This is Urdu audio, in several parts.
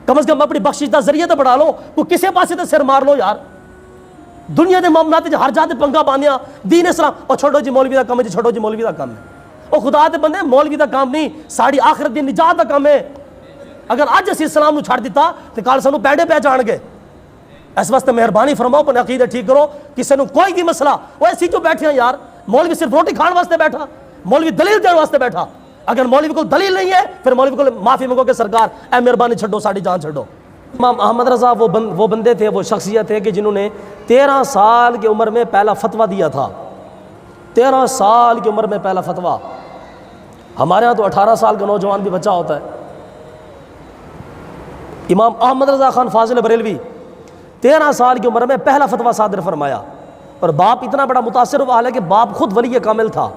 کم از کم اپنی بخشش دا ذریعہ تو بڑھا لو، کوئی کسے پاسے تے سر مار لو یار. دنیا دے معاملات ہر جا تے پنگا باندھیا دین اسلام اور چھوڑو جی مولوی دا کام ہے جی، چھوڑو جی مولوی دا کام ہے. او خدا دے بندے مولوی دا کام نہیں، ساڑی آخرت دی نجات دا کام ہے. اگر اج اسی اسلام نو چھڑ دیتا تے کل سانو پیڑے پہ جان گے. اس واسطے مہربانی فرماؤ اپنے عقیدے ٹھیک کرو. کسی نو کوئی بھی مسئلہ وہ ایسی کیوں بیٹھے ہیں یار؟ مولوی صرف روٹی کھان واسطے بیٹھا، مولوی دلیل دین واسطے بیٹھا. اگر مولوی کو دلیل نہیں ہے پھر مولوی کو معافی منگو کہ سرکار اے مہربانی چھڈو ساڑی جان چھڈو. امام احمد رضا وہ بندے تھے، وہ شخصیت ہے کہ جنہوں نے 13 سال کی عمر میں پہلا فتویٰ دیا تھا. 13 سال کی عمر میں پہلا فتویٰ. ہمارے ہاں تو 18 سال کا نوجوان بھی بچہ ہوتا ہے. امام احمد رضا خان فاضل بریلوی 13 سال کی عمر میں پہلا فتویٰ صادر فرمایا. اور باپ اتنا بڑا متاثر ہوا، حالانکہ باپ خود ولی کامل تھا،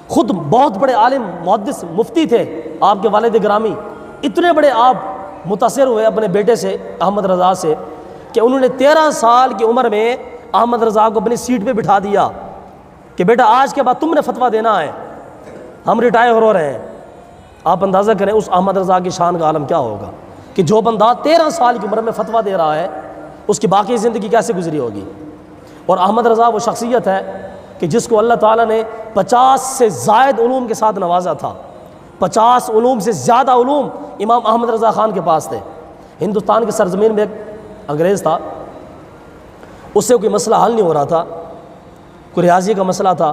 خود بہت بڑے عالم محدث مفتی تھے. آپ کے والد گرامی اتنے بڑے آپ متاثر ہوئے اپنے بیٹے سے احمد رضا سے کہ انہوں نے 13 سال کی عمر میں احمد رضا کو اپنی سیٹ پہ بٹھا دیا کہ بیٹا آج کے بعد تم نے فتویٰ دینا ہے، ہم ریٹائر ہو رہے ہیں. آپ اندازہ کریں اس احمد رضا کی شان کا عالم کیا ہوگا کہ جو بندہ 13 سال کی عمر میں فتویٰ دے رہا ہے اس کی باقی زندگی کیسے گزری ہوگی. اور احمد رضا وہ شخصیت ہے کہ جس کو اللہ تعالیٰ نے 50 سے زائد علوم کے ساتھ نوازا تھا. 50 علوم سے زیادہ علوم امام احمد رضا خان کے پاس تھے. ہندوستان کی سرزمین میں ایک انگریز تھا، اس سے کوئی مسئلہ حل نہیں ہو رہا تھا، کوئی ریاضی کا مسئلہ تھا.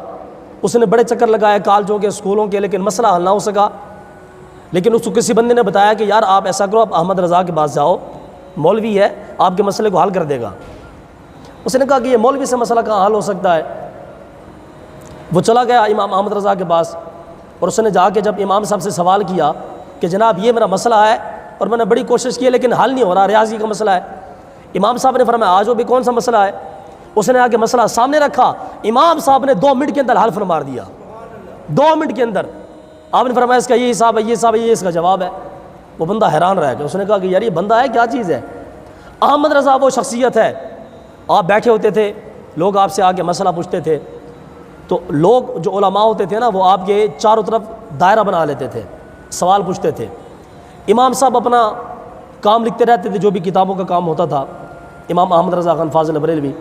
اس نے بڑے چکر لگائے کالجوں کے اسکولوں کے، لیکن مسئلہ حل نہ ہو سکا. لیکن اس کو کسی بندے نے بتایا کہ یار آپ ایسا کرو، آپ احمد رضا کے پاس جاؤ، مولوی ہے آپ کے مسئلے کو حل کر دے گا. اس نے کہا کہ یہ مولوی سے مسئلہ کہاں حل ہو سکتا ہے. وہ چلا گیا امام احمد رضا کے پاس اور اس نے جا کے جب امام صاحب سے سوال کیا کہ جناب یہ میرا مسئلہ ہے اور میں نے بڑی کوشش کی لیکن حل نہیں ہو رہا، ریاضی کا مسئلہ ہے. امام صاحب نے فرمایا آج وہ بھی کون سا مسئلہ ہے. اس نے آ کے مسئلہ سامنے رکھا، امام صاحب نے 2 منٹ کے اندر حل فرما دیا. 2 منٹ کے اندر آپ نے فرمایا اس کا یہ حساب ہے، یہ حساب ہے، یہ اس کا جواب ہے. وہ بندہ حیران رہ گیا. اس نے کہا کہ یار یہ بندہ ہے کیا چیز ہے. احمد رضا وہ شخصیت ہے، آپ بیٹھے ہوتے تھے، لوگ آپ سے آ کے مسئلہ پوچھتے تھے تو لوگ جو علماء ہوتے تھے نا وہ آپ کے چاروں طرف دائرہ بنا لیتے تھے، سوال پوچھتے تھے. امام صاحب اپنا کام لکھتے رہتے تھے، جو بھی کتابوں کا کام ہوتا تھا، امام احمد رضا خان فاضل بریلوی.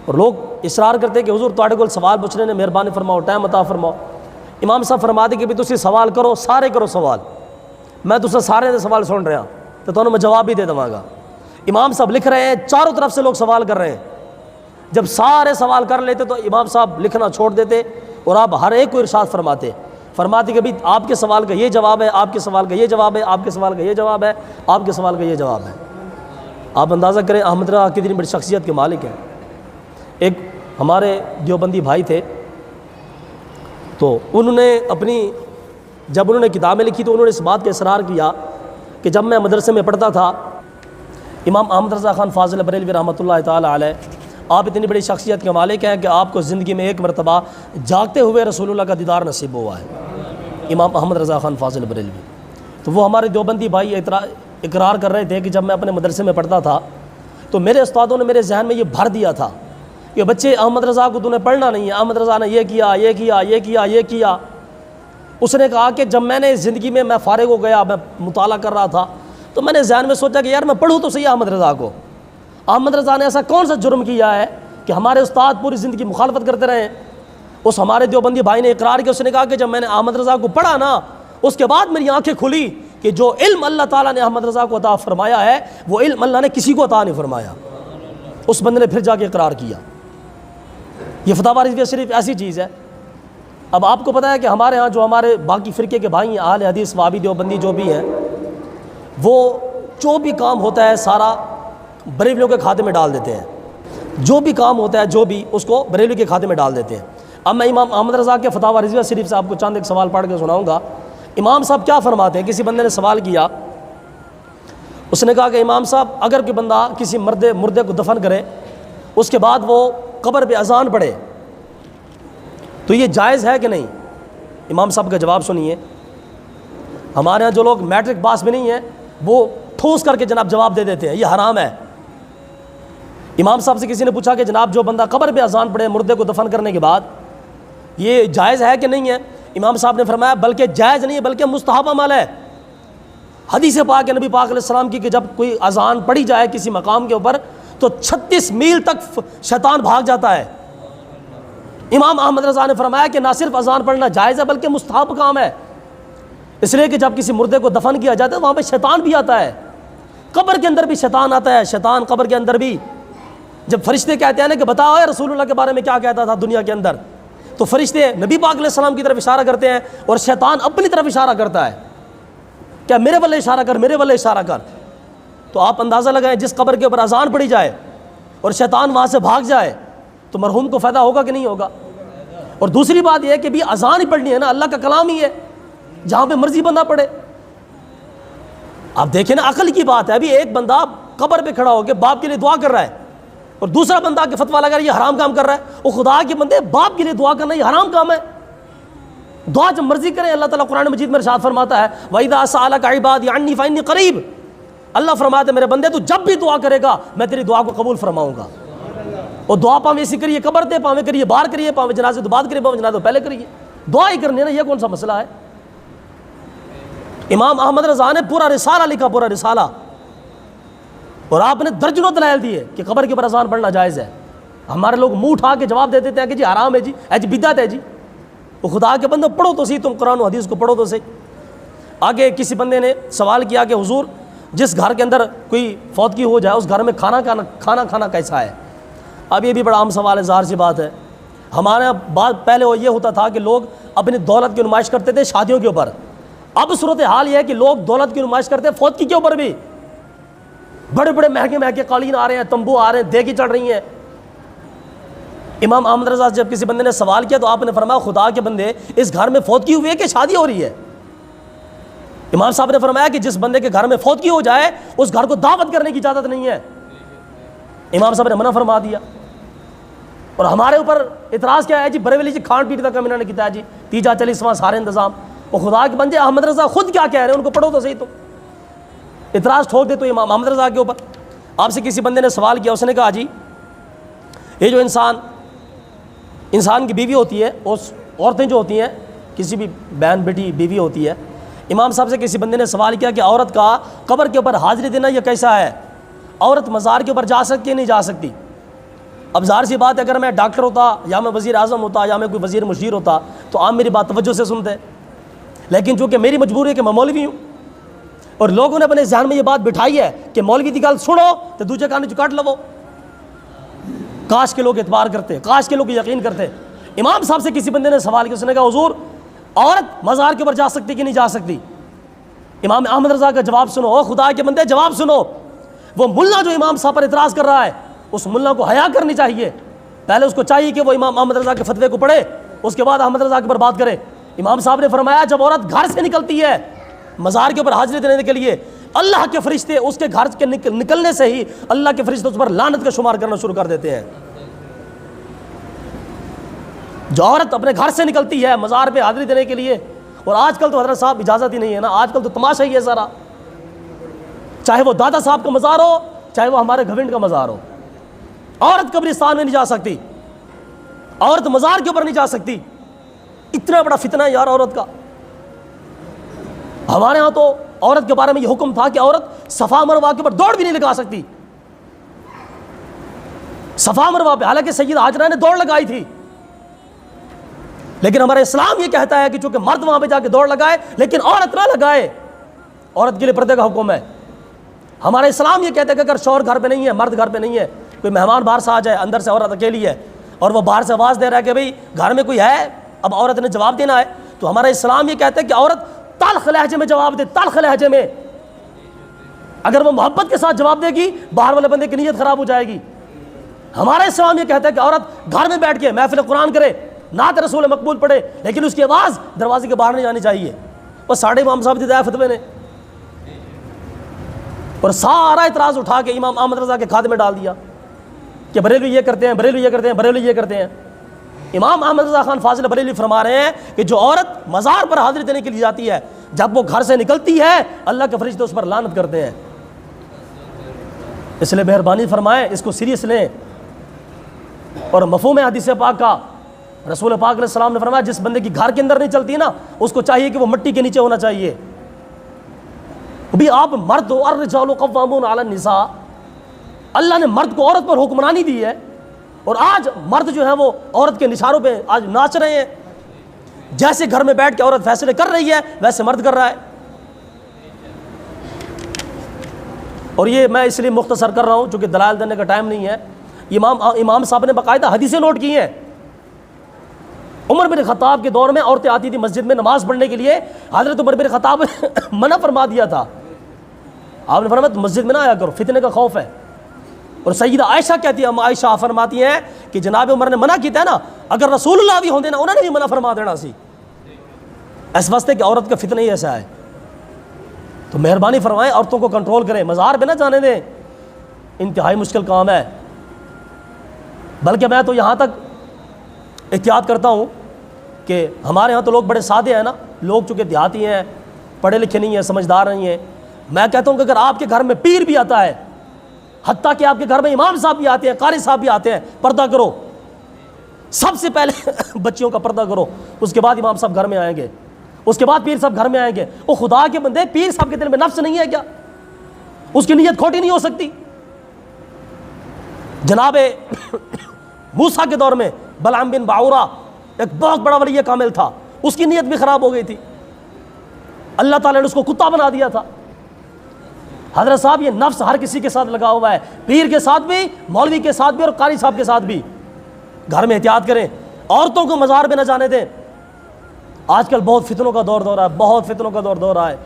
اور لوگ اصرار کرتے کہ حضور تواڈے کول سوال پوچھنے نے، مہربانی فرماؤ، ٹائم عطا فرماؤ. امام صاحب فرماتے کہ بھی تسی سوال کرو، سارے کرو سوال، میں تسے سارے دے سوال سن رہا تو تمہیں میں جواب بھی دے دوں گا. امام صاحب لکھ رہے ہیں، چاروں طرف سے لوگ سوال کر رہے ہیں. جب سارے سوال کر لیتے تو امام صاحب لکھنا چھوڑ دیتے اور آپ ہر ایک کو ارشاد فرماتے کہ بھی آپ کے سوال کا یہ جواب ہے، آپ کے سوال کا یہ جواب ہے، آپ کے سوال کا یہ جواب ہے، آپ کے سوال کا یہ جواب ہے. آپ اندازہ کریں احمد رضا کتنی بڑی شخصیت کے مالک ہیں. ایک ہمارے دیوبندی بھائی تھے تو انہوں نے جب انہوں نے کتابیں لکھی تو انہوں نے اس بات کا اصرار کیا کہ جب میں مدرسے میں پڑھتا تھا، امام احمد رضا خان فاضل بریلوی رحمۃ اللہ تعالی علیہ، آپ اتنی بڑی شخصیت کے مالک ہیں کہ آپ کو زندگی میں ایک مرتبہ جاگتے ہوئے رسول اللہ کا دیدار نصیب ہوا ہے. امام احمد رضا خان فاضل بریلوی تو وہ ہمارے دیوبندی بھائی اقرار کر رہے تھے کہ جب میں اپنے مدرسے میں پڑھتا تھا تو میرے استادوں نے میرے ذہن میں یہ بھر دیا تھا کہ بچے احمد رضا کو تو نے پڑھنا نہیں ہے، احمد رضا نے یہ کیا یہ کیا یہ کیا یہ کیا. اس نے کہا کہ جب میں نے زندگی میں فارغ ہو گیا، میں مطالعہ کر رہا تھا تو میں نے ذہن میں سوچا کہ یار میں پڑھوں تو صحیح احمد رضا کو. احمد رضا نے ایسا کون سا جرم کیا ہے کہ ہمارے استاد پوری زندگی مخالفت کرتے رہے. اس ہمارے دیوبندی بھائی نے اقرار کیا. اس نے کہا کہ جب میں نے احمد رضا کو پڑھا نا اس کے بعد میری آنکھیں کھلی کہ جو علم اللہ تعالیٰ نے احمد رضا کو عطا فرمایا ہے وہ علم اللہ نے کسی کو عطا نہیں فرمایا. اس بندے نے پھر جا کے اقرار کیا. یہ فتح رضویہ شریف ایسی چیز ہے. اب آپ کو پتہ ہے کہ ہمارے ہاں جو ہمارے باقی فرقے کے بھائی ہیں، اہل حدیث وہابی دیوبندی جو بھی ہیں، وہ جو بھی کام ہوتا ہے سارا بریلویوں کے کھاتے میں ڈال دیتے ہیں. جو بھی کام ہوتا ہے جو بھی اس کو بریلوی کے کھاتے میں ڈال دیتے ہیں. اب میں امام احمد رضا کے فتح رضویہ شریف سے آپ کو چند ایک سوال پڑھ کے سناؤں گا. امام صاحب کیا فرماتے ہیں؟ کسی بندے نے سوال کیا، اس نے کہا کہ امام صاحب اگر کوئی بندہ کسی مردے کو دفن کرے اس کے بعد وہ قبر پہ اذان پڑھے تو یہ جائز ہے کہ نہیں؟ امام صاحب کا جواب سنیے. ہمارے ہاں جو لوگ میٹرک پاس بھی نہیں ہیں وہ ٹھوس کر کے جناب جواب دے دیتے ہیں یہ حرام ہے. امام صاحب سے کسی نے پوچھا کہ جناب جو بندہ قبر پہ اذان پڑھے مردے کو دفن کرنے کے بعد یہ جائز ہے کہ نہیں ہے؟ امام صاحب نے فرمایا بلکہ جائز نہیں ہے بلکہ مستحب عمل ہے. حدیث پاک ہے نبی پاک علیہ السلام کی کہ جب کوئی اذان پڑھی جائے کسی مقام کے اوپر تو 36 میل تک شیطان بھاگ جاتا ہے۔ امام احمد رضا نے فرمایا کہ نہ صرف اذان پڑھنا جائز ہے بلکہ مستحب کام ہے، اس لیے کہ جب کسی مردے کو دفن کیا جاتا ہے وہاں پہ شیطان بھی آتا ہے، قبر کے اندر بھی شیطان آتا ہے، شیطان قبر کے اندر بھی۔ جب فرشتے کہتے ہیں نا کہ بتاؤ اے رسول اللہ کے بارے میں کیا کہتا تھا دنیا کے اندر، تو فرشتے نبی پاک علیہ السلام کی طرف اشارہ کرتے ہیں اور شیطان اپنی طرف اشارہ کرتا ہے، کیا میرے والے اشارہ کر، میرے والے اشارہ کر۔ تو آپ اندازہ لگائیں جس قبر کے اوپر اذان پڑھی جائے اور شیطان وہاں سے بھاگ جائے تو مرحوم کو فائدہ ہوگا کہ نہیں ہوگا۔ اور دوسری بات یہ ہے کہ بھی اذان ہی پڑھنی ہے نا، اللہ کا کلام ہی ہے، جہاں پہ مرضی بندہ پڑھے۔ آپ دیکھیں نا عقل کی بات ہے، ابھی ایک بندہ قبر پہ کھڑا ہو کے باپ کے لیے دعا کر رہا ہے اور دوسرا بندہ کے فتویٰ لگا رہا ہے یہ حرام کام کر رہا ہے۔ وہ خدا کے بندے باپ کے لیے دعا کرنا یہ حرام کام ہے، دعا جب مرضی کریں۔ اللہ تعالیٰ قرآن مجید میں ارشاد فرماتا ہے وَإِذَا سَأَلَكَ عِبَادِي عَنِّي فَإِنِّي قَرِيبٌ، اللہ فرماتا ہے میرے بندے تو جب بھی دعا کرے گا میں تیری دعا کو قبول فرماؤں گا۔ اور دعا پاویں ایسی کریے قبر دے، پاویں کریے باہر کریے، پاویں جنازے تو بعد کریے، پاویں جنازے تو پہلے کریے، دعا ہی کرنی ہے نا، یہ کون سا مسئلہ ہے۔ امام احمد رضا نے پورا رسالہ لکھا، پورا رسالہ، اور آپ نے درجنوں دلائل دیے کہ قبر کے اوپر اذان پڑھنا جائز ہے۔ ہمارے لوگ منہ اٹھا کے جواب دے دیتے ہیں کہ جی حرام ہے جی، جی بدعت ہے جی۔ وہ خدا کے بندے پڑھو تو صحیح، تم قرآن و حدیث کو پڑھو تو صحیح۔ آگے کسی بندے نے سوال کیا کہ حضور جس گھر کے اندر کوئی فوتگی ہو جائے اس گھر میں کھانا کھانا کیسا ہے؟ اب یہ بھی بڑا عام سوال ہے، ظاہر سی بات ہے۔ ہمارے بات پہلے یہ ہوتا تھا کہ لوگ اپنی دولت کی نمائش کرتے تھے شادیوں کے اوپر، اب صورتحال یہ ہے کہ لوگ دولت کی نمائش کرتے ہیں فوتگی کے اوپر بھی، بڑے بڑے مہنگے قالین آ رہے ہیں، تمبو آ رہے ہیں، دیگیں چڑھ رہی ہیں۔ امام احمد رضا جب کسی بندے نے سوال کیا تو آپ نے فرمایا خدا کے بندے اس گھر میں فوتگی ہوئی ہے کہ شادی ہو رہی ہے؟ امام صاحب نے فرمایا کہ جس بندے کے گھر میں فوتگی ہو جائے اس گھر کو دعوت کرنے کی اجازت نہیں ہے۔ امام صاحب نے منع فرما دیا۔ اور ہمارے اوپر اعتراض کیا ہے جی بریلوی جی کھان پیٹ کا کم انہوں نے کیا ہے جی، تیجا 40واں سارے انتظام۔ وہ خدا کے بندے احمد رضا خود کیا کہہ رہے ہیں ان کو پڑھو تو صحیح۔ تم اعتراض ٹھوک دے تو امام احمد رضا کے اوپر۔ آپ سے کسی بندے نے سوال کیا، اس نے کہا جی یہ جو انسان کی بیوی ہوتی ہے، اس عورتیں جو ہوتی ہیں، کسی بھی بہن بیٹی بیوی ہوتی ہے، امام صاحب سے کسی بندے نے سوال کیا کہ عورت کا قبر کے اوپر حاضری دینا یہ کیسا ہے؟ عورت مزار کے اوپر جا سکتی ہے نہیں جا سکتی؟ اب ظاہر سی بات ہے اگر میں ڈاکٹر ہوتا یا میں وزیر اعظم ہوتا یا میں کوئی وزیر مشیر ہوتا تو آپ میری بات توجہ سے سنتے، لیکن چونکہ میری مجبوری ہے کہ میں مولوی ہوں اور لوگوں نے اپنے ذہن میں یہ بات بٹھائی ہے کہ مولوی کی گل سنو تو دوسرے کان چ کٹ لو۔ کاش کے لوگ اعتبار کرتے، کاش کے لوگ یقین کرتے۔ امام صاحب سے کسی بندے نے سوال کیا، اس نے کہا حضور عورت مزار کے اوپر جا سکتی کہ نہیں جا سکتی؟ امام احمد رضا کا جواب سنو، او خدا کے بندے جواب سنو۔ وہ ملا جو امام صاحب پر اعتراض کر رہا ہے اس ملا کو حیا کرنی چاہیے، پہلے اس کو چاہیے کہ وہ امام احمد رضا کے فتوے کو پڑھے، اس کے بعد احمد رضا کے اوپر بات کرے۔ امام صاحب نے فرمایا جب عورت گھر سے نکلتی ہے مزار کے اوپر حاضری دینے کے لیے، اللہ کے فرشتے اس کے گھر کے نکلنے سے ہی اللہ کے فرشتے اس پر لعنت کا شمار کرنا شروع کر دیتے ہیں۔ جو عورت اپنے گھر سے نکلتی ہے مزار پہ حاضری دینے کے لیے، اور آج کل تو حضرت صاحب اجازت ہی نہیں ہے نا، آج کل تو تماشا ہی ہے سارا، چاہے وہ دادا صاحب کا مزار ہو چاہے وہ ہمارے گھوینڈ کا مزار ہو، عورت قبرستان میں نہیں جا سکتی، عورت مزار کے اوپر نہیں جا سکتی۔ اتنا بڑا فتنہ ہے یار عورت کا۔ ہمارے ہاں تو عورت کے بارے میں یہ حکم تھا کہ عورت صفا مروہ کے اوپر دوڑ بھی نہیں لگا سکتی، صفا مروہ پہ، حالانکہ سیدہ ہاجرہ نے دوڑ لگائی تھی، لیکن ہمارا اسلام یہ کہتا ہے کہ چونکہ مرد وہاں پہ جا کے دوڑ لگائے لیکن عورت نہ لگائے، عورت کے لیے پردے کا حکم ہے۔ ہمارا اسلام یہ کہتا ہے کہ اگر شوہر گھر پہ نہیں ہے، مرد گھر پہ نہیں ہے، کوئی مہمان باہر سے آ جائے، اندر سے عورت اکیلی ہے اور وہ باہر سے آواز دے رہا ہے کہ بھئی گھر میں کوئی ہے، اب عورت نے جواب دینا ہے، تو ہمارا اسلام یہ کہتا ہے کہ عورت تلخ لہجے میں جواب دے، تلخ لہجے میں۔ اگر وہ محبت کے ساتھ جواب دے گی باہر والے بندے کی نیت خراب ہو جائے گی۔ ہمارا اسلام یہ کہتا ہے کہ عورت گھر میں بیٹھ کے محفل قرآن کرے، نعت رسول مقبول پڑھے، لیکن اس کی آواز دروازے کے باہر نہیں جانی چاہیے۔ وہ ساڑھے امام صاحب دی فتوے نے، اور سارا اعتراض اٹھا کے امام احمد رضا کے کھاتے میں ڈال دیا کہ بریلوی یہ کرتے ہیں، بریلوی یہ کرتے ہیں، بریلوی یہ کرتے ہیں۔ امام احمد رضا خان فاضل بریلوی فرما رہے ہیں کہ جو عورت مزار پر حاضری دینے کے لیے جاتی ہے جب وہ گھر سے نکلتی ہے اللہ کے فرشتے اس پر لعنت کرتے ہیں۔ اس لیے مہربانی فرمائیں اس کو سیریس لیں، اور مفہوم حدیث پاک کا رسول پاک علیہ السلام نے فرمایا جس بندے کی گھر کے اندر نہیں چلتی نا اس کو چاہیے کہ وہ مٹی کے نیچے ہونا چاہیے، بھی آپ مرد ہو، الرجال قوامون علی النساء، اللہ نے مرد کو عورت پر حکمرانی دی ہے، اور آج مرد جو ہے وہ عورت کے نشانوں پہ آج ناچ رہے ہیں. جیسے گھر میں بیٹھ کے عورت فیصلے کر رہی ہے ویسے مرد کر رہا ہے. اور یہ میں اس لیے مختصر کر رہا ہوں چونکہ دلائل دینے کا ٹائم نہیں ہے. امام صاحب نے باقاعدہ حدیثیں نوٹ کی ہیں. عمر بن خطاب کے دور میں عورتیں آتی تھی مسجد میں نماز پڑھنے کے لیے، حضرت عمر بن خطاب منع فرما دیا تھا. آپ نے فرمایا مسجد میں نہ آیا کرو، فتنے کا خوف ہے. اور سیدہ عائشہ کہتی ہے، عائشہ فرماتی ہیں کہ جناب عمر نے منع کیا ہے نا، اگر رسول اللہ بھی ہوندے نا انہوں نے بھی منع فرما دینا سی، اس واسطے کہ عورت کا فتنہ ہی ایسا ہے. تو مہربانی فرمائیں عورتوں کو کنٹرول کریں، مزار پہ نہ جانے دیں، انتہائی مشکل کام ہے. بلکہ میں تو یہاں تک احتیاط کرتا ہوں کہ ہمارے ہاں تو لوگ بڑے سادے ہیں نا، لوگ چونکہ دیہاتی ہیں، پڑھے لکھے نہیں ہیں، سمجھدار نہیں ہیں. میں کہتا ہوں کہ اگر آپ کے گھر میں پیر بھی آتا ہے، حتیٰ کہ آپ کے گھر میں امام صاحب بھی آتے ہیں، قاری صاحب بھی آتے ہیں، پردہ کرو. سب سے پہلے بچیوں کا پردہ کرو، اس کے بعد امام صاحب گھر میں آئیں گے، اس کے بعد پیر صاحب گھر میں آئیں گے. وہ خدا کے بندے، پیر صاحب کے دل میں نفس نہیں ہے کیا؟ اس کی نیت کھوٹی نہیں ہو سکتی؟ جناب موسیٰ کے دور میں بلعام بن باعورہ ایک بہت بڑا ولی کامل تھا، اس کی نیت بھی خراب ہو گئی تھی، اللہ تعالیٰ نے اس کو کتا بنا دیا تھا. حضرت صاحب یہ نفس ہر کسی کے ساتھ لگا ہوا ہے، پیر کے ساتھ بھی، مولوی کے ساتھ بھی، اور قاری صاحب کے ساتھ بھی. گھر میں احتیاط کریں، عورتوں کو مزار پہ نہ جانے دیں. آج کل بہت فتنوں کا دور رہا ہے، بہت فتنوں کا دور رہا ہے.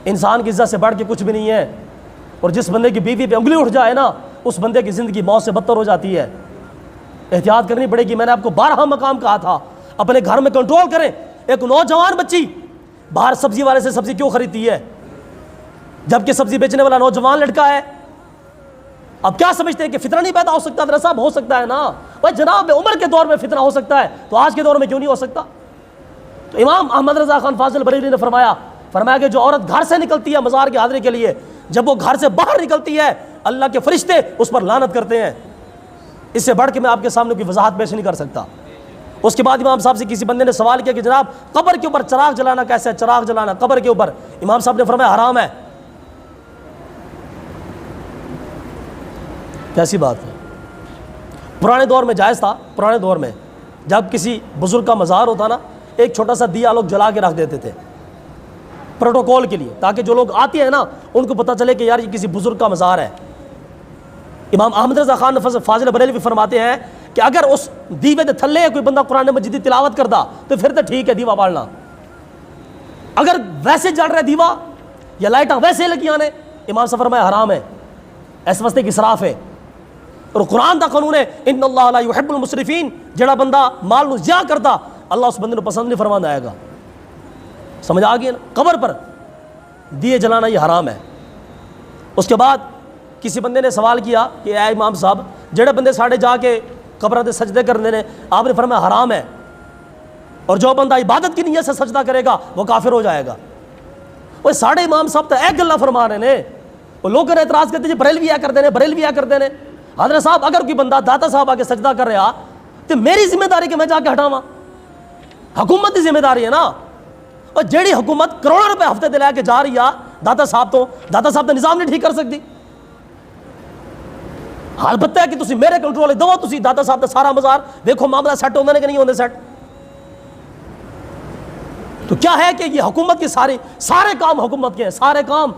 انسان کی عزت سے بڑھ کے کچھ بھی نہیں ہے، اور جس بندے کی بیوی پہ انگلی اٹھ جائے نا، اس بندے کی زندگی موت سے بدتر ہو جاتی ہے. احتیاط کرنی پڑے گی. میں نے آپ کو 12 مقام کہا تھا، اپنے گھر میں کنٹرول کریں. ایک نوجوان بچی باہر سبزی والے سے سبزی کیوں خریدتی ہے جبکہ سبزی بیچنے والا نوجوان لڑکا ہے؟ اب کیا سمجھتے ہیں کہ فتنہ نہیں پیدا ہو سکتا؟ حضرت صاحب ہو سکتا ہے نا بھائی، جناب عمر کے دور میں فتنہ ہو سکتا ہے تو آج کے دور میں کیوں نہیں ہو سکتا؟ تو امام احمد رضا خان فاضل بریلوی نے فرمایا کہ جو عورت گھر سے نکلتی ہے مزار کی حاضری کے لیے، جب وہ گھر سے باہر نکلتی ہے اللہ کے فرشتے اس پر لعنت کرتے ہیں. اس سے بڑھ کے میں آپ کے سامنے کوئی وضاحت پیش نہیں کر سکتا. اس کے بعد امام صاحب سے کسی بندے نے سوال کیا کہ جناب قبر کے اوپر چراغ جلانا کیسے ہے؟ چراغ جلانا قبر کے اوپر، امام صاحب نے فرمایا حرام ہے. کیسی بات ہے؟ پرانے دور میں جائز تھا. پرانے دور میں جب کسی بزرگ کا مزار ہوتا نا، ایک چھوٹا سا دیا لوگ جلا کے رکھ دیتے تھے پروٹوکول کے لیے، تاکہ جو لوگ آتے ہیں نا ان کو پتہ چلے کہ یار یہ کسی بزرگ کا مزار ہے. امام احمد رضا خان فاضل بریلوی فرماتے ہیں کہ اگر اس دیوے دے تھلے کوئی بندہ قرآن مجید دی تلاوت کرتا تو پھر تو ٹھیک ہے دیوا بالنا. اگر ویسے جل رہا دیوا یا لائٹاں ویسے لگیاں نے، امام صاحب فرمایا حرام ہے، اس واسطے کی اسراف ہے. اور قرآن دا قانون ہے ان اللہ لا يحب المسرفین، جڑا بندہ مال نو ضیاع کرتا اللہ اس بندے نو پسند نہیں فرماندا آئے گا. سمجھ آ گئی نا؟ قبر پر دیے جلانا یہ حرام ہے. اس کے بعد کسی بندے نے سوال کیا کہ اے امام صاحب جڑے بندے ساڑھے جا کے قبر تے سجدے کرنے نے، آپ نے فرمایا حرام ہے، اور جو بندہ عبادت کی نیت سے سجدہ کرے گا وہ کافر ہو جائے گا. وہ ساڑھے امام صاحب تو ایک گلا فرما رہے ہیں، وہ لوگ اعتراض کرتے ہیں بریلوی کرتے ہیں، بریلوی کرتے ہیں. حضرت صاحب اگر کوئی بندہ داتا صاحب آ کے سجدہ کر رہا تو میری ذمہ داری کہ میں جا کے ہٹاواں؟ حکومت کی ذمہ داری ہے نا. اور جیڑی حکومت کروڑوں روپے ہفتے دے لے کے جا رہی ہے داتا صاحب تو نظام نہیں ٹھیک کر سکتی. حال پتہ ہے کہ تسی میرے کنٹرول دو، تسی داتا صاحب دا سارا مزار دیکھو معاملہ سیٹ ہوندے نے کہ نہیں ہوندے سیٹ. تو کیا ہے کہ یہ حکومت کی سارے کام حکومت کے ہیں، سارے کام،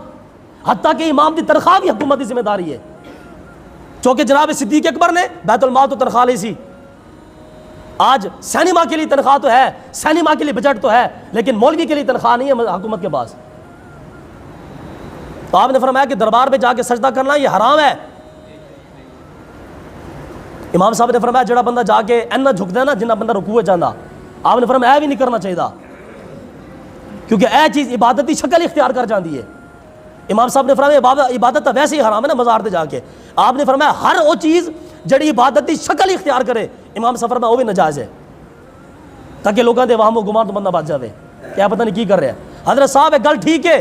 حتیٰ کہ امام دی تنخواہ بھی حکومت کی ذمہ داری ہے. چونکہ جناب صدیق اکبر نے بیت المال تو تنخواہ لی سی. آج سینما کے لیے تنخواہ تو ہے، سینما کے لیے بجٹ تو ہے، لیکن مولوی کے لیے تنخواہ نہیں ہے حکومت کے پاس. تو آپ نے فرمایا کہ دربار میں جا کے سجدہ کرنا یہ حرام ہے. امام صاحب نے فرمایا جڑا بندہ جا کے اینا جھک دے نا جنہ بندہ رکوع جانا، آپ نے فرمایا اے بھی نہیں کرنا چاہیے کیونکہ اے چیز عبادتی شکل اختیار کر جاندی ہے. امام صاحب نے فرمایا عبادت تو ویسے ہی حرام ہے نا مزار تے جا کے. آپ نے فرمایا ہر وہ چیز جڑی عبادتی شکل اختیار کرے، امام صاحب فرمایا وہ بھی ناجائز ہے، تاکہ لوگوں دے وہم و گمان تو بندہ بچ جاوے کیا پتہ نہیں کی کر رہا ہے. حضرت صاحب ایک گل ٹھیک ہے،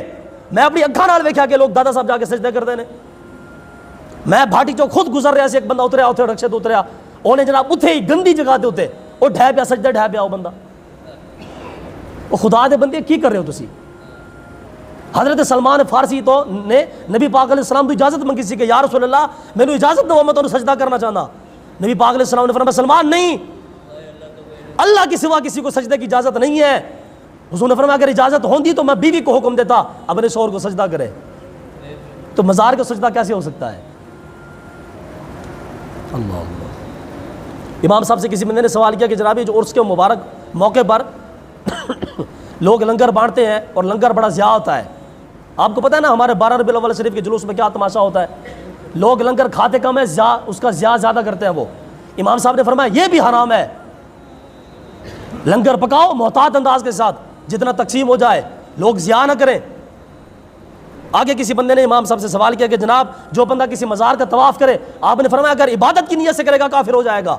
میں اپنی اکھاں نال ویکھیا کہ لوگ دادا صاحب جا کے سجدے کرتے ہیں. میں بھاٹی چوک خود گزر رہا سی، ایک بندہ اتریا اتنے رکشے تو اتریا، انہیں جناب اتنے ہی گندی جگہ دے اتنے وہ ڈھہ پیا سجدے ڈھہ پیا. وہ بندہ وہ خدا دے بندے کی کر رہے ہو تسی؟ حضرت سلمان فارسی تو نے نبی پاک علیہ السلام تو اجازت منگی سی کہ یا رسول اللہ مینوں اجازت دو میں تمہیں سجدہ کرنا چاہتا. نبی پاک علیہ السلام نے فرمایا سلمان نہیں, اللہ کے سوا کسی کو سجدے کی اجازت نہیں ہے. حضور نے فرمایا اگر اجازت ہوندی تو میں بیوی کو حکم دیتا اپنے شوہر کو سجدہ کرے. تو مزار کا سجدہ کیسے ہو سکتا ہے؟ اللہ اللہ. امام صاحب سے کسی بندے نے سوال کیا کہ جناب یہ جو عرس کے مبارک موقع پر لوگ لنگر بانٹتے ہیں اور لنگر بڑا ضیاع ہوتا ہے. آپ کو پتہ ہے نا ہمارے 12 ربیع الاول شریف کے جلوس میں کیا تماشا ہوتا ہے؟ لوگ لنگر کھاتے کم ہے, اس کا ضیاع زیادہ کرتے ہیں وہ. امام صاحب نے فرمایا یہ بھی حرام ہے. لنگر پکاؤ محتاط انداز کے ساتھ, جتنا تقسیم ہو جائے, لوگ ضیاع نہ کریں. آگے کسی بندے نے امام صاحب سے سوال کیا کہ جناب جو بندہ کسی مزار کا طواف کرے, آپ نے فرمایا اگر عبادت کی نیت سے کرے گا کافر ہو جائے گا,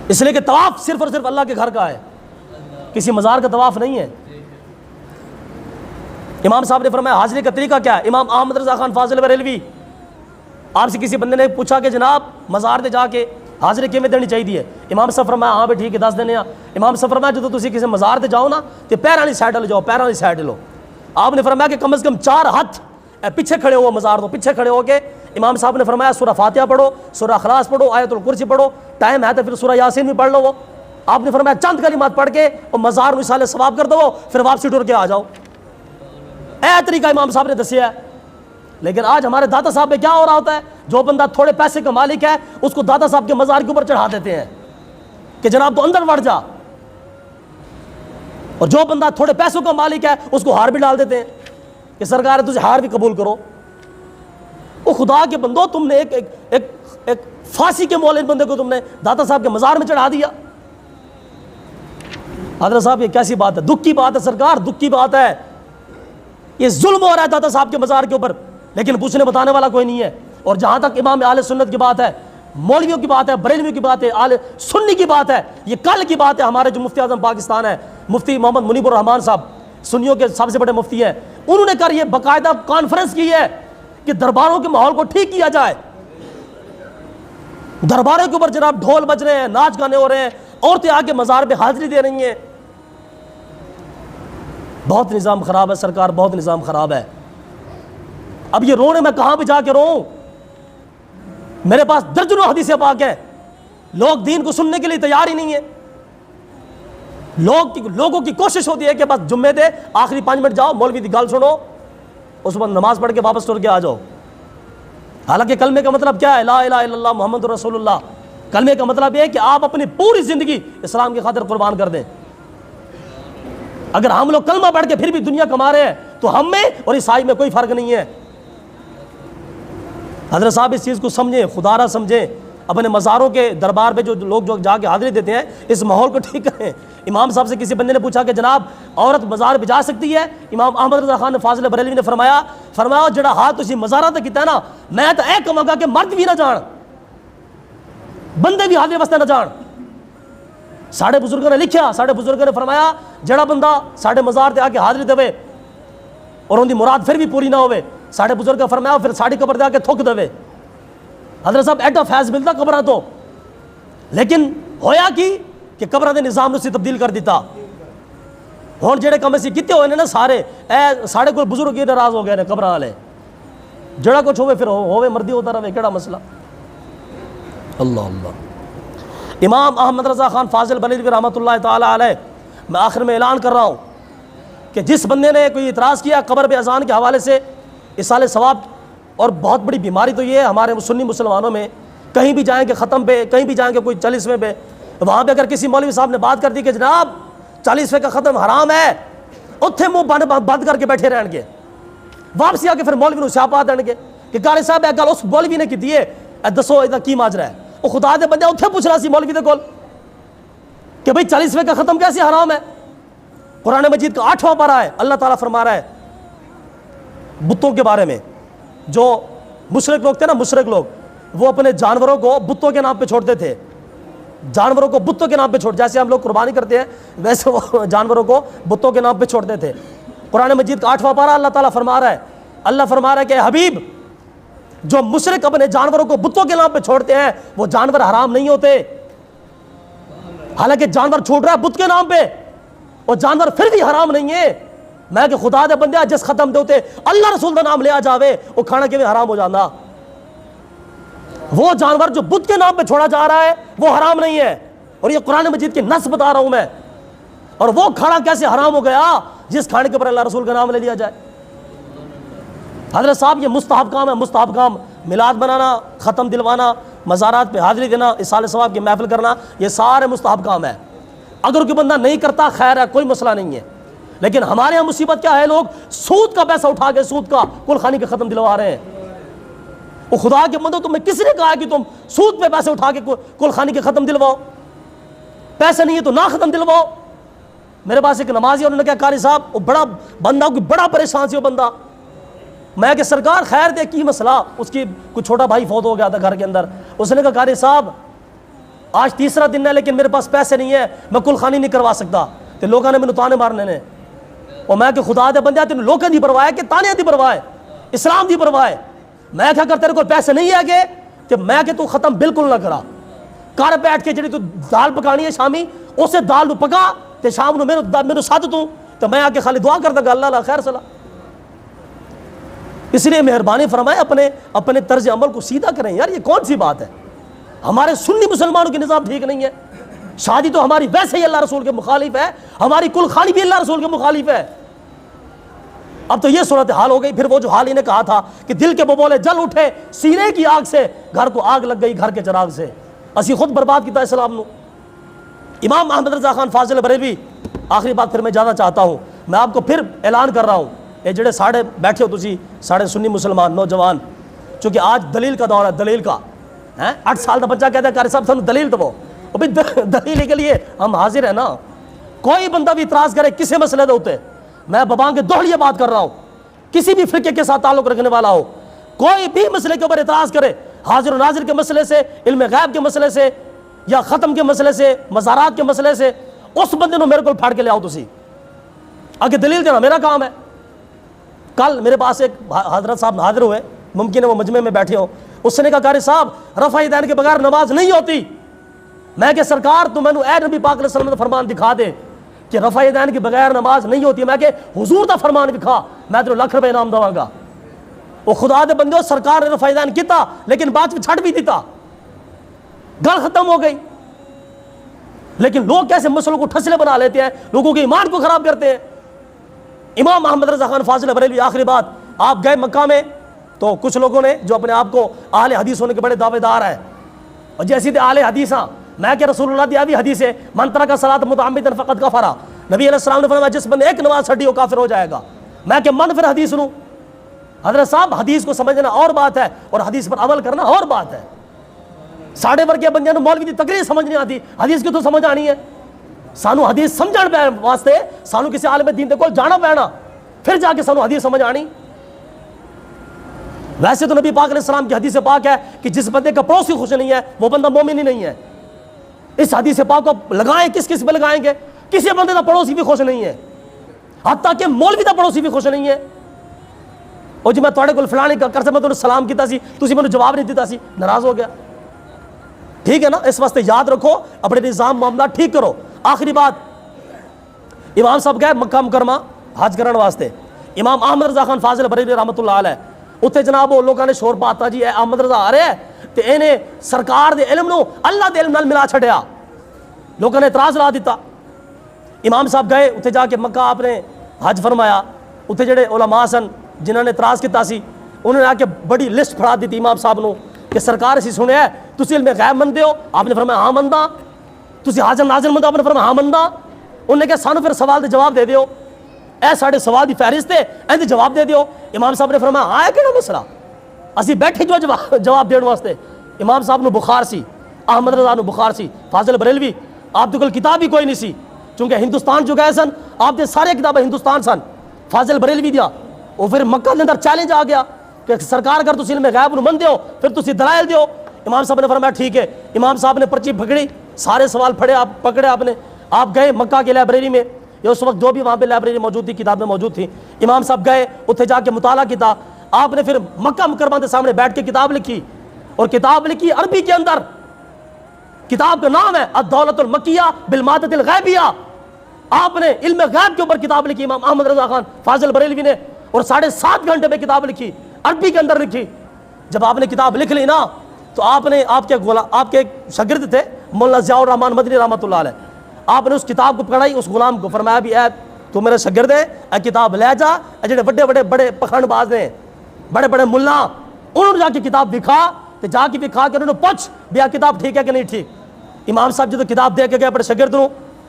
اس لیے کہ طواف صرف اور صرف اللہ کے گھر کا ہے, کسی مزار کا طواف نہیں ہے. امام صاحب نے فرمایا حاضری کا طریقہ کیا ہے؟ امام احمد رضا خان فاضل بریلوی, آپ سے کسی بندے نے پوچھا کہ جناب مزار تے جا کے حاضری کیویں دینی چاہیے؟ امام صاحب فرمایا ہاں بھی ٹھیک ہے 10 دینے. امام صاحب فرمایا جدوں تسی کسی مزار تے جاؤ نا تے پیراں والی سائڈ لے جاؤ, پیراں والی سائڈ لو. آپ نے فرمایا کہ کم از کم 4 ہاتھ پیچھے کھڑے ہو, مزار تو پیچھے کھڑے ہو کے. امام صاحب نے فرمایا سورہ فاتحہ پڑھو, سورہ اخلاص پڑھو, آیت الکرسی پڑھو, ٹائم ہے تو پھر سورہ یاسین بھی پڑھ لو. وہ آپ نے فرمایا چند کلمات پڑھ کے اور مزار میں سالے ثواب کر دو, پھر واپسی ٹر کے آ جاؤ. اے طریقہ امام صاحب نے دسیا ہے. لیکن آج ہمارے داتا صاحب میں کیا ہو رہا ہوتا ہے؟ جو بندہ تھوڑے پیسے کا مالک ہے اس کو داتا صاحب کے مزار کے اوپر چڑھا دیتے ہیں کہ جناب تو اندر بڑھ جا, اور جو بندہ تھوڑے پیسوں کا مالک ہے اس کو ہار بھی ڈال دیتے ہیں کہ سرکار تجھے ہار بھی قبول کرو. وہ خدا کے بندو, تم نے ایک فاسی کے مولد بندے کو تم نے داتا صاحب کے مزار میں چڑھا دیا. حضرت صاحب یہ کیسی بات ہے؟ دکھ کی بات ہے سرکار, دکھ کی بات ہے. یہ ظلم ہو رہا ہے داتا صاحب کے مزار کے اوپر, لیکن پوچھنے بتانے والا کوئی نہیں ہے. اور جہاں تک امام اہل سنت کی بات ہے, مولویوں کی بات ہے, بریلویوں کی بات ہے, اہل سنی کی بات ہے, یہ کل کی بات ہے. ہمارے جو مفتی اعظم پاکستان ہے مفتی محمد منیب الرحمان صاحب, سنیوں کے سب سے بڑے مفتی ہیں, انہوں نے کر یہ باقاعدہ کانفرنس کی ہے کہ درباروں کے ماحول کو ٹھیک کیا جائے. درباروں کے اوپر جناب ڈھول بج رہے ہیں, ناچ گانے ہو رہے ہیں, عورتیں آ کے مزار پہ حاضری دے رہی ہیں. بہت نظام خراب ہے سرکار, بہت نظام خراب ہے. اب یہ رونے میں کہاں پہ جا کے رو؟ میرے پاس درجنوں حدیث پاک ہے, لوگ دین کو سننے کے لیے تیار ہی نہیں ہے. لوگوں کی کوشش ہوتی ہے کہ بس جمعے دے آخری 5 منٹ جاؤ, مولوی کی گل سنو, اس وقت نماز پڑھ کے واپس ٹر کے آ جاؤ. حالانکہ کلمے کا مطلب کیا ہے؟ لا الہ الا اللہ محمد رسول اللہ. کلمے کا مطلب یہ ہے کہ آپ اپنی پوری زندگی اسلام کی خاطر قربان کر دیں. اگر ہم لوگ کلمہ پڑھ کے پھر بھی دنیا کما رہے ہیں تو ہم میں اور عیسائی میں کوئی فرق نہیں ہے. حضرت صاحب اس چیز کو سمجھیں, خدا را سمجھیں. اپنے مزاروں کے دربار پہ جو لوگ جو جا کے حاضری دیتے ہیں اس ماحول کو ٹھیک کریں. امام صاحب سے کسی بندے نے پوچھا کہ جناب عورت مزار پہ جا سکتی ہے؟ امام احمد رضا خان فاضل بریلوی نے فرمایا جڑا ہاتھ تسی مزارہ تے کیتا ہے نا, میں تو اے کہاں گا کہ مرد بھی نہ جان, بندے بھی حاضری واسطے نہ جان. ساڑھے بزرگوں نے لکھیا, ساڑھے بزرگوں نے فرمایا جڑا بندہ ساڑھے مزار تے آ کے حاضری دے اور ان دی مراد پھر بھی پوری نہ ہوئے, ساڑھے بزرگ کا فرمایا پھر ساڑھی قبر دے آ کے تھک دے. حضرت صاحب ایڈا فیض ملتا قبرہ تو, لیکن ہویا کی کہ قبرہ دے نظام نے تبدیل کر دیتا. ہون جڑے کم اسی کیتے ہوئے نے نا سارے, اے ساڑھے کوئی بزرگ ہی ناراض ہو گئے نے قبرہ والے. جڑا کچھ ہوئے پھر ہوئے, مردی ہوتا رہے, کیڑا مسئلہ. اللہ اللہ. امام احمد رضا خان فاضل بریلوی رحمۃ اللہ تعالی علیہ, میں آخر میں اعلان کر رہا ہوں کہ جس بندے نے کوئی اعتراض کیا قبر پہ اذان کے حوالے سے, اصال ثواب, اور بہت بڑی بیماری تو یہ ہے ہمارے سنی مسلمانوں میں, کہیں بھی جائیں گے ختم پہ, کہیں بھی جائیں گے کوئی 40ویں پہ, وہاں پہ اگر کسی مولوی صاحب نے بات کر دی کہ جناب 40ویں کا ختم حرام ہے, اتھے منہ بند کر کے بیٹھے رہن گے. واپسی آ کے پھر مولوی نو سیاپا دیں گے کہ قاری صاحب یہ گل اس مولوی نے کی ہے, دسو یہ کی ماجرا ہے. وہ خدا دے بندے اتھے پوچھ رہا سی مولوی دے کول کہ بھئی 40ویں کا ختم کیسے حرام ہے؟ قرآن مجید کا 8واں پارہ ہے, اللہ تعالیٰ فرما رہا ہے بتوں کے بارے میں. جو مشرک لوگ تھے نا, مشرک لوگ, وہ اپنے جانوروں کو بتوں کے نام پہ چھوڑتے تھے. جانوروں کو بتوں کے نام پہ چھوڑ, جیسے ہم لوگ قربانی کرتے ہیں ویسے وہ جانوروں کو بتوں کے نام پہ چھوڑتے تھے. قرآن مجید کا 8واں پارہ اللہ تعالیٰ فرما رہا ہے, اللہ فرما رہا ہے کہ حبیب جو مشرک اپنے جانوروں کو بتوں کے نام پہ چھوڑتے ہیں وہ جانور حرام نہیں ہوتے. حالانکہ جانور چھوڑ رہا ہے بت کے نام پہ, اور جانور پھر بھی حرام نہیں ہے. میں کہ خدا دے بندے جس ختم دے ہوتے اللہ رسول دا نام لیا جاوے وہ کھانا کیویں حرام ہو جانا؟ وہ جانور جو بت کے نام پہ چھوڑا جا رہا ہے وہ حرام نہیں ہے، اور یہ قرآن مجید کی نص بتا رہا ہوں میں۔ اور وہ کھانا کیسے حرام ہو گیا جس کھانے کے اوپر اللہ رسول کا نام لے لیا جائے؟ حضرت صاحب یہ مستحب کام ہے، مستحب کام، میلاد بنانا، ختم دلوانا، مزارات پہ حاضری دینا، اصال ثواب کی محفل کرنا، یہ سارے مستحب کام ہے۔ اگر کوئی بندہ نہیں کرتا خیر ہے، کوئی مسئلہ نہیں ہے۔ لیکن ہمارے یہاں مصیبت کیا ہے، لوگ سود کا پیسہ اٹھا کے سود کا کل خانی کے ختم دلوا رہے ہیں۔ وہ خدا کے بندو، تمہیں کس نے کہا ہے کہ تم سود پہ پیسے اٹھا کے کل خانی کے ختم دلواؤ؟ پیسے نہیں ہے تو نہ ختم دلواؤ۔ میرے پاس ایک نمازی، انہوں نے کہا قاری صاحب وہ بڑا بندہ، کوئی بڑا پریشان سی وہ بندہ۔ میں کہ سرکار خیر دے کی مسئلہ؟ اس کی کوئی چھوٹا بھائی فوت ہو گیا تھا گھر کے اندر۔ اس نے کہا قاری صاحب آج تیسرا دن ہے لیکن میرے پاس پیسے نہیں ہے، میں کل خانی نہیں کروا سکتا۔ تو لوگوں نے مینوں تانے مارنے نے، اور میں کہ خدا دے بندے تینوں لوکاں دی پرواہ ہے کہ تانے دی پرواہ ہے، اسلام دی پرواہ ہے؟ میں کہا کر تیرے کو پیسے نہیں ہے گے کہ میں کہ تو ختم بالکل نہ کرا، کر بیٹھ کے جڑی تو دال پکانی ہے شامی اسے دال نو پکا تے شام نو میرے ساتھ تو میں آ کے خالی دعا کرتا گا اللہ اللہ خیر صلاح۔ اس لیے مہربانی فرمائے اپنے طرز عمل کو سیدھا کریں یار، یہ کون سی بات ہے؟ ہمارے سنی مسلمانوں کے نظام ٹھیک نہیں ہے، شادی تو ہماری ویسے ہی اللہ رسول کے مخالف ہے، ہماری کل خانی بھی اللہ رسول کے مخالف ہے۔ اب تو یہ صورت حال ہو گئی۔ پھر وہ جو حال ہی نے کہا تھا کہ دل کے ببولے جل اٹھے سینے کی آگ سے، گھر کو آگ لگ گئی گھر کے چراغ سے، اسی خود برباد کیتا اسلام نو۔ امام احمد رضا خان فاضل بریلوی، آخری بات پھر میں جانا چاہتا ہوں، میں آپ کو پھر اعلان کر رہا ہوں، یہ جڑے ساڑھے بیٹھے ہو تسی ساڑھے سنی مسلمان نوجوان، چونکہ آج دلیل کا دور ہے، دلیل کا 8 سال کا بچہ کہتا ہے قاری صاحب سانو دلیل دو، دلیل کے لیے ہم حاضر ہیں نا۔ کوئی بندہ بھی اعتراض کرے کسی مسئلے دے ہوتے، میں ببانگ دوہلیے بات کر رہا ہوں، کسی بھی فرقے کے ساتھ تعلق رکھنے والا ہو، کوئی بھی مسئلے کے اوپر اعتراض کرے، حاضر و ناظر کے مسئلے سے، علم غیب کے مسئلے سے، یا ختم کے مسئلے سے، مزارات کے مسئلے سے، اس بندے نو میرے کو پھاڑ کے لے آؤ تسی، آگے دلیل دینا میرا کام ہے۔ کل میرے پاس ایک حضرت صاحب حاضر ہوئے، ممکن ہے وہ مجمع میں بیٹھے ہو، اس نے کہا قاری صاحب رفع یدین کے بغیر نماز نہیں ہوتی۔ میں کہ سرکار تو مینوں اے نبی پاک علیہ السلام دا فرمان دکھا دے کہ رفع یدین کے بغیر نماز نہیں ہوتی۔ میں کہ حضور دا فرمان دکھا، میں تینوں لکھ روپے انعام دواں گا۔ وہ خدا دے بندے، سرکار نے رفع یدین کیتا لیکن بعد میں چھڈ بھی دیتا، گل ختم ہو گئی۔ لیکن لوگ کیسے مسئلوں کو ٹھسلے بنا لیتے ہیں، لوگوں کے ایمان کو خراب کرتے ہیں۔ امام احمد رضا خان فاضل بریلوی، آخری بات، آپ گئے مکہ میں تو کچھ لوگوں نے جو اپنے آپ کو اہل حدیث ہونے کے بڑے دعوے دار ہیں، اور جیسی تھے اہل حدیث ہاں، میں کہ رسول اللہ دی بھی حدیث ہے من ترک الصلاۃ متعمدا فقد کفر، نبی علیہ السلام نے فرمایا جس بندے ایک نماز چھڈی وہ کافر ہو جائے گا۔ میں کہ من پھر حدیث نو، حضرت صاحب حدیث کو سمجھنا اور بات ہے اور حدیث پر عمل کرنا اور بات ہے۔ ساڑھے ورگے بندے نو مولوی دی تقریر سمجھ نہیں آتی، حدیث کی تو سمجھ آنی ہے۔ سانو حدیث سمجھن پہ واسطے سانو کسی عالم دین دے کول جانا پینا، پھر جا کے سانو حدیث سمجھ آنی۔ ویسے تو نبی پاک علیہ السلام کی حدیث پاک ہے کہ جس بندے کا پڑوسی خوش نہیں ہے وہ بندہ مومن ہی نہیں ہے۔ اس حدیث پاک کو لگائیں کس کس پہ لگائیں گے؟ کسی بندے کا پڑوسی بھی خوش نہیں ہے، حتیٰ کہ مولوی کا پڑوسی بھی خوش نہیں ہے۔ اور جی میں تھوڑے کو فلانے کر سے میں تمہیں سلام کیتا سی، تسی مجھے جواب نہیں دیتا سی، ناراض ہو گیا۔ ٹھیک ہے نا، اس واسطے یاد رکھو اپنے نظام معاملات ٹھیک کرو۔ آخری بات، امام صاحب گئے مکہ مکرمہ حج کرنے واسطے، امام احمد رضا خان فاضل بریلوی رحمۃ اللہ علیہ، اتنے جناب وہ لوگوں نے شور پاتا جی اے احمد رضا آ رہے ہیں تے انہیں سرکار دے علم نو اللہ دے علم نال ملا چھڑیا، لوگوں نے اعتراض لا دیتا۔ امام صاحب گئے اتنے جا کے مکہ آپ نے حج فرمایا، اتنے جڑے علماء سن جنہوں نے اعتراض کیتا سی انہوں نے آ کے بڑی لسٹ پڑھا دیتی امام صاحب نو کہ سرکار اسی سنیا ہے تسی علم غیب مندے ہو، آپ نے فرمایا ہاں مندا، تسی حاضر ناظر مندے، آپ نے فرمایا ہاں مندا۔ انہوں نے کہا سانو پھر سوال دے جواب دے دیو، اے ساڑھے سوال دی فہرست ہے اے دے جواب دے دیو۔ امام صاحب نے فرمایا ہاں کہڑا مسئلہ، اسی بیٹھے جو جواب دین واسطے۔ امام صاحب نو بخار سی، احمد رضا نو بخار سی، فاضل بریلوی آپ تو کل کتاب ہی کوئی نہیں سی، چونکہ ہندوستان جو گئے سن آپ دے سارے کتابیں ہندوستان سن، فاضل بریلوی دیا وہ پھر مکہ دے اندر چیلنج آ گیا کہ سرکار اگر تسی علم غیب نو من دیو پھر تسی دلائل دیو۔ امام صاحب نے فرمایا ٹھیک ہے، امام صاحب نے پرچی پکڑی، سارے سوال پڑھے، آپ پکڑے، آپ نے آپ گئے مکہ کی لائبریری میں، یہ اس وقت جو بھی وہاں پہ لائبریری موجود تھی کتابیں موجود تھیں، امام صاحب گئے اتنے جا کے مطالعہ کیا، آپ نے پھر مکہ مکرمہ کے سامنے بیٹھ کے کتاب لکھی، اور کتاب لکھی عربی کے اندر، کتاب کا نام ہے الدولۃ المکیہ بالمادۃ الغیبیہ، آپ نے علم غیب کے اوپر کتاب لکھی امام احمد رضا خان فاضل بریلوی نے، اور 7.5 گھنٹے میں کتاب لکھی، عربی کے اندر لکھی۔ جب آپ نے کتاب لکھ لی نا تو آپ نے آپ کے شاگرد تھے مولانا ضیاء الرحمان مدنی رحمۃ اللہ علیہ، آپ نے اس کتاب کو پڑھائی، اس غلام کو فرمایا بھی اے تو میرے شاگرد ہے، اے کتاب لے جا، جڑے بڑے پکھنڈ باز نے، بڑے ملا، انہوں نے جا کے کتاب دکھا، تو جا کے دکھا کے انہوں نے پوچھ بھی آ کتاب ٹھیک ہے کہ نہیں ٹھیک۔ امام صاحب جدو کتاب دے کے گئے اپنے شاگرد نو،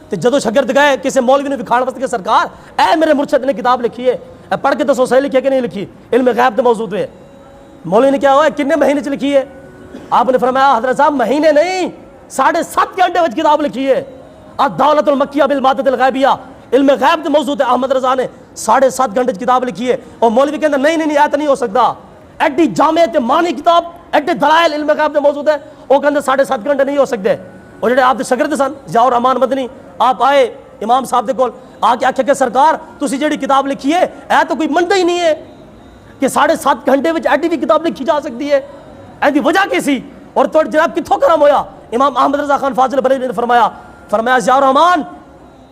تو جدو شاگرد گئے کسی مولوی نے دکھانے واسطے کہ سرکار اے میرے مرشد نے کتاب لکھی ہے، اے پڑھ کے دسو صحیح لکھی ہے کہ نہیں لکھی، علم غیب دے موضوع پہ۔ مولوی نے کیا ہوا کتنے مہینے چ لکھی ہے؟ آپ نے فرمایا حضرت صاحب مہینے نہیں، 7.5 گھنٹے وچ کتاب لکھی ہے، الدولۃ المکیہ بالمادۃ الغیبیہ، علم غیب دے موضوع تے احمد رضا نے 7.5 گھنٹے کتاب لکھی ہے۔ اور مولوی کہندا نہیں ایت نہیں ہو سکتا، ایڈی جامع تے مانی کتاب، ایڈے دلائل علم غیب دے موضوع ہے، وہ کہندے 7.5 گھنٹے نہیں ہو سکتے۔ اور جڑے آپ دے شاگرد سن ضیاء الرحمان مدنی، آپ آئے امام صاحب دے کول آ کے آکھیا کہ سرکار تسی جڑی کتاب لکھی ہے اے تو کوئی مندا ہی نہیں ہے کہ 7.5 گھنٹے وچ ایڈی بھی کتاب لکھی جا سکتی ہے، ایندی وجہ کی سی؟ اور تو جناب کتھوں کرم ہویا؟ امام احمد رضا خان فاضل بریلوی نے فرمایا ضیاء الرحمان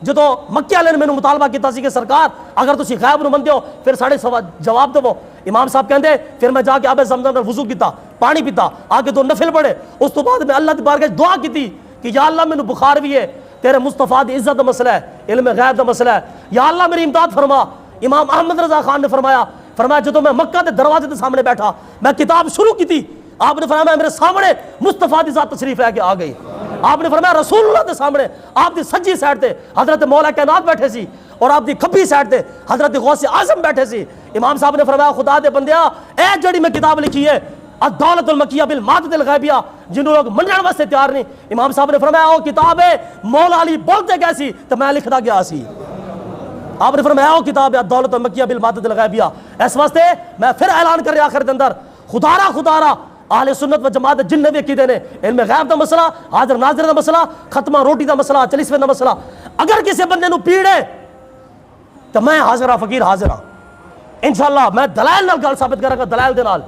جدو مکے والے نے مینوں مطالبہ کیتا سی کہ سرکار اگر تسی غیب نو منتے ہو پھر ساڑے جواب دو۔ امام صاحب کہندے پھر میں جا کے آب زمزم میں وضو کیتا، پانی پیتا، آگے 2 نفل پڑھے، اس تو بعد میں اللہ دی بارگاہ دعا کیتی کہ یا اللہ مینوں بخار بھی ہے، تیرے مصطفیٰ دی عزت دا مسئلہ ہے، علم غیب دا مسئلہ ہے، یا اللہ میری امداد فرما۔ امام احمد رضا خان نے فرمایا جدو میں مکہ دے دروازے دے سامنے بیٹھا میں کتاب شروع کی تھی، آپ نے فرمایا میرے سامنے مصطفیٰ دی ذات تشریف لے کے آ گئی۔ آپ نے فرمایا رسول اللہ دے سامنے آپ دی سجی سائڈ تے حضرت مولا کائنات بیٹھے سی، اور آپ دی کھبی سائڈ تے حضرت غوث اعظم بیٹھے سی۔ امام صاحب نے فرمایا خدا دے بندیا اے جڑی میں کتاب لکھی ہے الدولۃ المکیہ بالمادۃ الغیبیہ، جنہوں لوگ منن واسطے تیار نہیں، امام صاحب نے فرمایا وہ کتاب ہے مولا علی بولتے کیسی تو میں لکھدا گیا سی۔ آپ نے فرمایا وہ کتاب ہے الدولۃ المکیہ بالمادۃ الغیبیہ۔ اس واسطے میں پھر اعلان کر رہا آخر دے اندر خدارا اہل سنت و جماعت جن بھی عقیدے نے علم غیب دا مسئلہ، حاضر ناظر دا مسئلہ، ختمہ روٹی دا مسئلہ، 40ویں دا مسئلہ، اگر کسی بندے نو پیڑے تو میں حاضر ہاں، فقیر حاضر ہاں، انشاءاللہ میں دلائل نال گل ثابت کرا گا، دلائل دے نال۔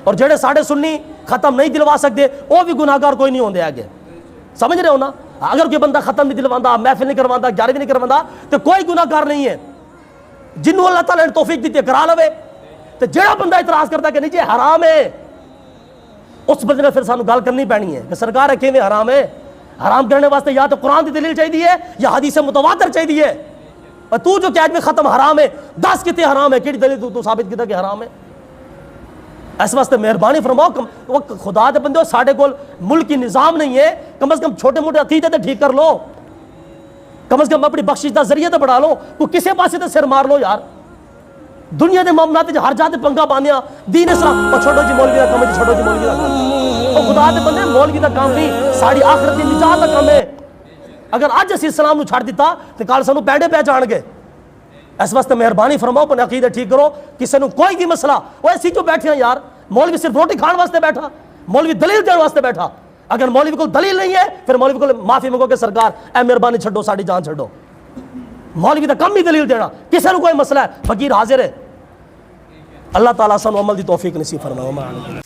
اور جڑے ساڑھے سنی ختم نہیں دلوا سکتے وہ بھی گناہگار کوئی نہیں ہوندے آگے، سمجھ رہے ہو نا؟ اگر کوئی بندہ ختم نہیں دلواندا، محفل نہیں کرواندا، گیارہویں نہیں کرواندا تو کوئی گناہگار نہیں ہے، جنوں اللہ تعالیٰ نے توفیق دیتی ہے کرا لوے۔ تو جڑا بندہ اعتراض کرتا ہے کہ نہیں جی حرام ہے، اس بندے نے پھر سانو گل کرنی پینی ہے کہ سرکار ہے کیویں حرام ہے؟ حرام کرنے واسطے یا تو قرآن دی دلیل چاہیے یا حدیث متواتر چاہیے۔ اور تو جو کہ ختم حرام ہے 10 کتے حرام ہے، کیڑی دلیل تو ثابت کیتا کہ حرام ہے؟ اس واسطے مہربانی فرماؤ خدا دے بندے ساڈے کول ملکی نظام نہیں ہے، کم از کم چھوٹے موٹے عقیدے تے ٹھیک کر لو، کم از کم اپنی بخشش دا ذریعہ تے بڑھا لو، کوئی کسے پاسے تے سر مار لو یار۔ دنیا دے معاملات ہر جاتے پنگا پانیا، دین اسلام اور چھوڑو جی مولوی دا کام ہے، چھوڑو جی مولوی دا کام، اور خدا دے بندے مولوی دا کام نہیں، ساری آخرت دی نجات دا کام ہے۔ اگر اج اسی اسلام نو چھڑ دیتا تو کل سانو پیڑے پہ جان گے۔ اس واسطے مہربانی فرماؤ اپنے عقیدے ٹھیک کرو، کسی نو کوئی بھی مسئلہ وہ ایسی جو بیٹھے ہیں یار، مولوی صرف روٹی کھان واسطے بیٹھا، مولوی دلیل دین واسطے بیٹھا، اگر مولوی کو دلیل نہیں ہے پھر مولوی کو معافی منگو کہ سرکار اے مہربانی چھڈو ساڈی جان چھڈو۔ مولوی دا کم ہی دلیل دینا، کسی نو کوئی مسئلہ ہے فقیر حاضر ہے۔ اللہ تعالیٰ سانو عمل دی توفیق نصیب فرمائے۔